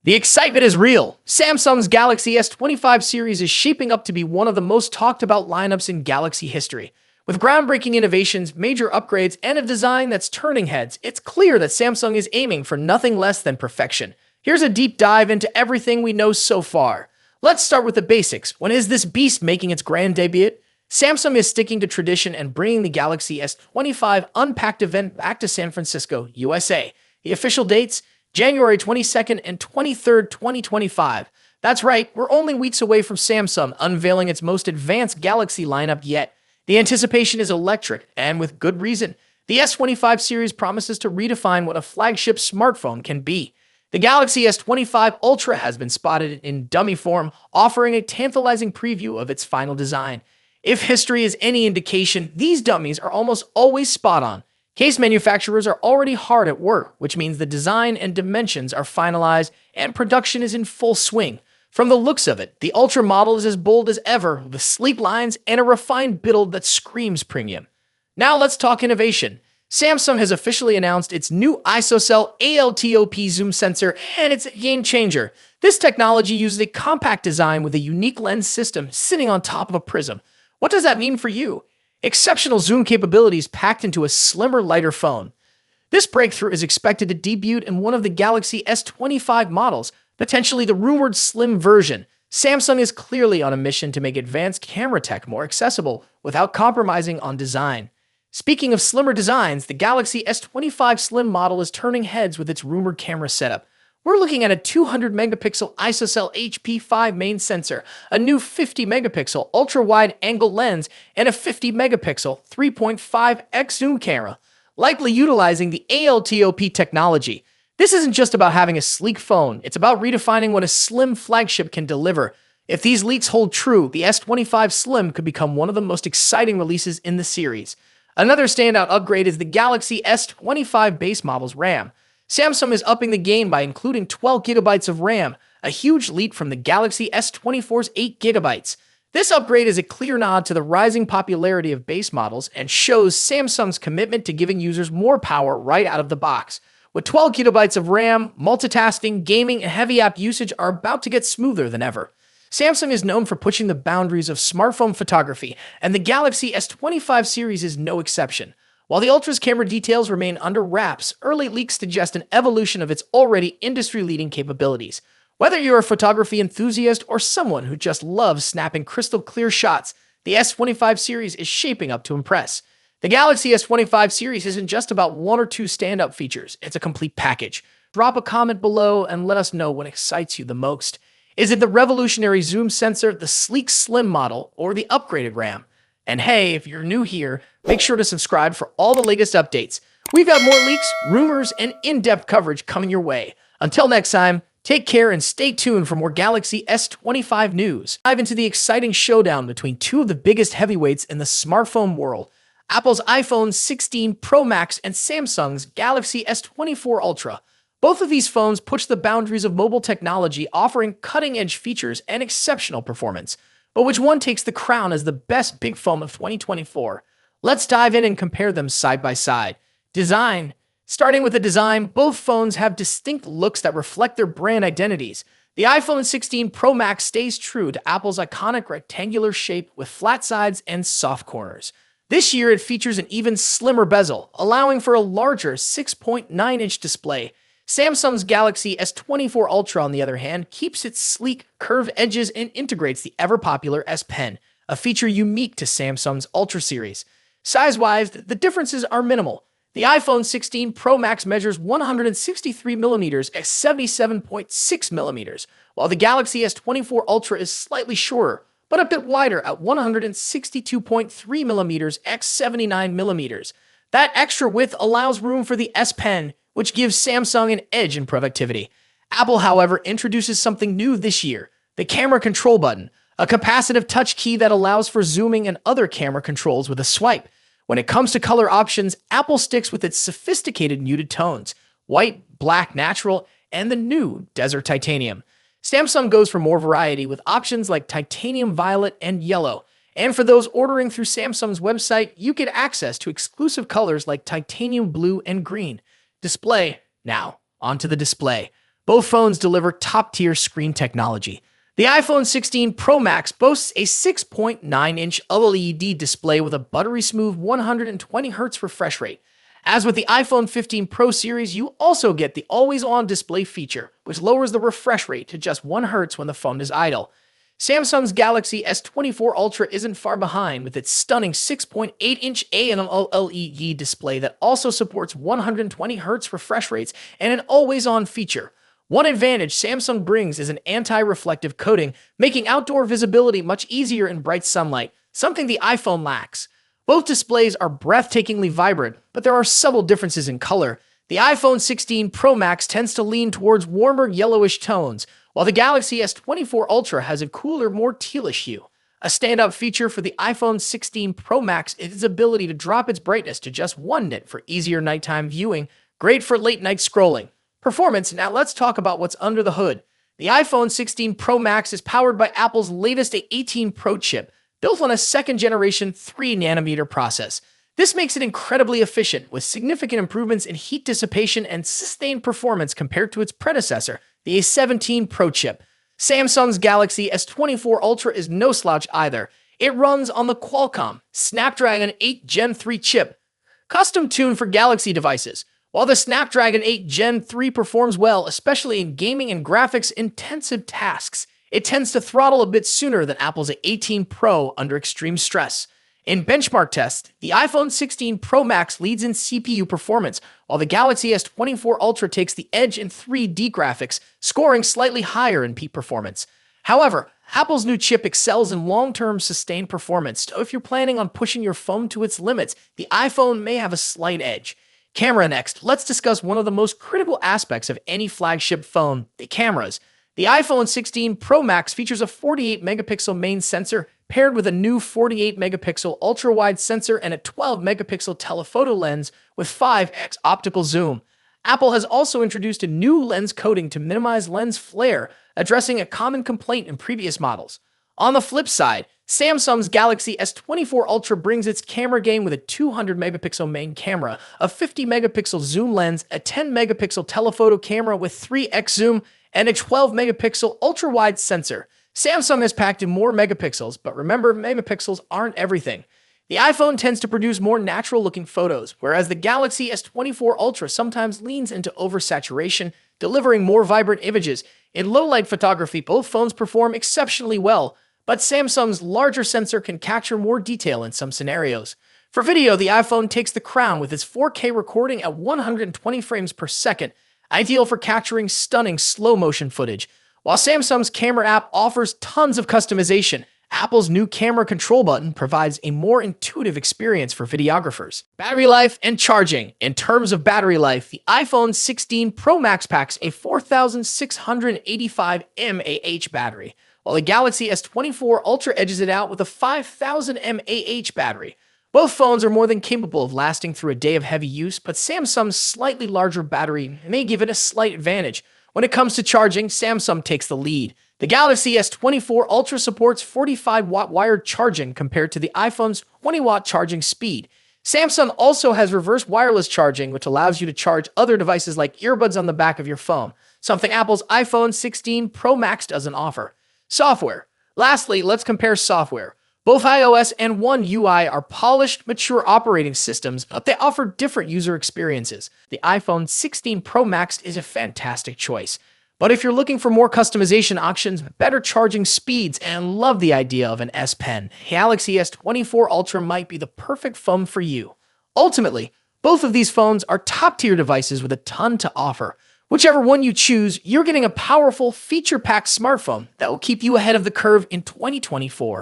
The excitement is real. Samsung's Galaxy S25 series is shaping up to be one of the most talked about lineups in Galaxy history. With groundbreaking innovations, major upgrades, and a design that's turning heads, it's clear that Samsung is aiming for nothing less than perfection. Here's a deep dive into everything we know so far. Let's start with the basics. When is this beast making its grand debut? Samsung is sticking to tradition and bringing the Galaxy S25 Unpacked event back to San Francisco, USA. The official dates? January 22nd and 23rd, 2025. That's right, we're only weeks away from Samsung unveiling its most advanced Galaxy lineup yet. The anticipation is electric, and with good reason. The S25 series promises to redefine what a flagship smartphone can be. The Galaxy S25 Ultra has been spotted in dummy form, offering a tantalizing preview of its final design. If history is any indication, these dummies are almost always spot on. Case manufacturers are already hard at work, which means the design and dimensions are finalized and production is in full swing. From the looks of it, the Ultra model is as bold as ever, with sleek lines and a refined build that screams premium. Now let's talk innovation. Samsung has officially announced its new ISOCELL ALTOP zoom sensor, and it's a game changer. This technology uses a compact design with a unique lens system sitting on top of a prism. What does that mean for you? Exceptional zoom capabilities packed into a slimmer, lighter phone. This breakthrough is expected to debut in one of the Galaxy S25 models, potentially the rumored slim version. Samsung is clearly on a mission to make advanced camera tech more accessible without compromising on design. Speaking of slimmer designs, the Galaxy S25 Slim model is turning heads with its rumored camera setup. We're looking at a 200-megapixel ISOCELL HP5 main sensor, a new 50-megapixel ultra-wide angle lens, and a 50-megapixel 3.5x zoom camera, likely utilizing the ALTOP technology. This isn't just about having a sleek phone, it's about redefining what a slim flagship can deliver. If these leaks hold true, the S25 Slim could become one of the most exciting releases in the series. Another standout upgrade is the Galaxy S25 base model's RAM. Samsung is upping the game by including 12 gigabytes of RAM, a huge leap from the Galaxy S24's 8 gigabytes. This upgrade is a clear nod to the rising popularity of base models and shows Samsung's commitment to giving users more power right out of the box. With 12 gigabytes of RAM, multitasking, gaming, and heavy app usage are about to get smoother than ever. Samsung is known for pushing the boundaries of smartphone photography, and the Galaxy S25 series is no exception. While the Ultra's camera details remain under wraps, early leaks suggest an evolution of its already industry-leading capabilities. Whether you're a photography enthusiast or someone who just loves snapping crystal-clear shots, the S25 series is shaping up to impress. The Galaxy S25 series isn't just about one or two standout features, it's a complete package. Drop a comment below and let us know what excites you the most. Is it the revolutionary zoom sensor, the sleek Slim model, or the upgraded RAM? And hey, if you're new here, make sure to subscribe for all the latest updates. We've got more leaks, rumors, and in-depth coverage coming your way. Until next time, take care and stay tuned for more Galaxy S25 news. Dive into the exciting showdown between two of the biggest heavyweights in the smartphone world, Apple's iPhone 16 Pro Max and Samsung's Galaxy S24 Ultra. Both of these phones push the boundaries of mobile technology, offering cutting-edge features and exceptional performance. But which one takes the crown as the best big phone of 2024? Let's dive in and compare them side by side. Design. Starting with the design, both phones have distinct looks that reflect their brand identities. The iPhone 16 Pro Max stays true to Apple's iconic rectangular shape with flat sides and soft corners. This year, it features an even slimmer bezel, allowing for a larger 6.9-inch display. Samsung's Galaxy S24 Ultra, on the other hand, keeps its sleek, curved edges and integrates the ever-popular S Pen, a feature unique to Samsung's Ultra series. Size-wise, the differences are minimal. The iPhone 16 Pro Max measures 163mm at 77.6mm, while the Galaxy S24 Ultra is slightly shorter, but a bit wider at 162.3mm x 79mm. That extra width allows room for the S Pen, which gives Samsung an edge in productivity. Apple, however, introduces something new this year, the camera control button, a capacitive touch key that allows for zooming and other camera controls with a swipe. When it comes to color options, Apple sticks with its sophisticated muted tones, white, black, natural, and the new Desert Titanium. Samsung goes for more variety with options like titanium violet and yellow. And for those ordering through Samsung's website, you get access to exclusive colors like titanium blue and green. Display. Now, onto the display. Both phones deliver top-tier screen technology. The iPhone 16 Pro Max boasts a 6.9-inch OLED display with a buttery-smooth 120Hz refresh rate. As with the iPhone 15 Pro series, you also get the always-on display feature, which lowers the refresh rate to just 1 Hz when the phone is idle. Samsung's Galaxy S24 Ultra isn't far behind with its stunning 6.8-inch AMOLED display that also supports 120Hz refresh rates and an always-on feature. One advantage Samsung brings is an anti-reflective coating, making outdoor visibility much easier in bright sunlight, something the iPhone lacks. Both displays are breathtakingly vibrant, but there are subtle differences in color. The iPhone 16 Pro Max tends to lean towards warmer yellowish tones, while the Galaxy S24 Ultra has a cooler, more tealish hue. A standout feature for the iPhone 16 Pro Max is its ability to drop its brightness to just 1 nit for easier nighttime viewing, great for late-night scrolling. Performance. Now let's talk about what's under the hood. The iPhone 16 Pro Max is powered by Apple's latest A18 Pro chip, built on a second-generation 3nm process. This makes it incredibly efficient, with significant improvements in heat dissipation and sustained performance compared to its predecessor, the A17 Pro chip. Samsung's Galaxy S24 Ultra is no slouch either. It runs on the Qualcomm Snapdragon 8 Gen 3 chip, custom-tuned for Galaxy devices. While the Snapdragon 8 Gen 3 performs well, especially in gaming and graphics-intensive tasks, it tends to throttle a bit sooner than Apple's A18 Pro under extreme stress. In benchmark tests, the iPhone 16 Pro Max leads in CPU performance, while the Galaxy S24 Ultra takes the edge in 3D graphics, scoring slightly higher in peak performance. However, Apple's new chip excels in long-term sustained performance, so if you're planning on pushing your phone to its limits, the iPhone may have a slight edge. Camera next. Let's discuss one of the most critical aspects of any flagship phone, the cameras. The iPhone 16 Pro Max features a 48-megapixel main sensor paired with a new 48-megapixel ultra-wide sensor and a 12-megapixel telephoto lens with 5x optical zoom. Apple has also introduced a new lens coating to minimize lens flare, addressing a common complaint in previous models. On the flip side, Samsung's Galaxy S24 Ultra brings its camera game with a 200-megapixel main camera, a 50-megapixel zoom lens, a 10-megapixel telephoto camera with 3x zoom, and a 12-megapixel ultra-wide sensor. Samsung has packed in more megapixels, but remember, megapixels aren't everything. The iPhone tends to produce more natural-looking photos, whereas the Galaxy S24 Ultra sometimes leans into oversaturation, delivering more vibrant images. In low-light photography, both phones perform exceptionally well, but Samsung's larger sensor can capture more detail in some scenarios. For video, the iPhone takes the crown with its 4K recording at 120 frames per second, ideal for capturing stunning slow-motion footage. While Samsung's camera app offers tons of customization, Apple's new camera control button provides a more intuitive experience for videographers. Battery life and charging. In terms of battery life, the iPhone 16 Pro Max packs a 4,685 mAh battery, while the Galaxy S24 Ultra edges it out with a 5,000 mAh battery. Both phones are more than capable of lasting through a day of heavy use, but Samsung's slightly larger battery may give it a slight advantage. When it comes to charging, Samsung takes the lead. The Galaxy S24 Ultra supports 45-watt wired charging compared to the iPhone's 20-watt charging speed. Samsung also has reverse wireless charging, which allows you to charge other devices like earbuds on the back of your phone, something Apple's iPhone 16 Pro Max doesn't offer. Software. Lastly, let's compare software. Both iOS and One UI are polished, mature operating systems, but they offer different user experiences. The iPhone 16 Pro Max is a fantastic choice. But if you're looking for more customization options, better charging speeds, and love the idea of an S Pen, Galaxy S24 Ultra might be the perfect phone for you. Ultimately, both of these phones are top-tier devices with a ton to offer. Whichever one you choose, you're getting a powerful, feature-packed smartphone that will keep you ahead of the curve in 2024.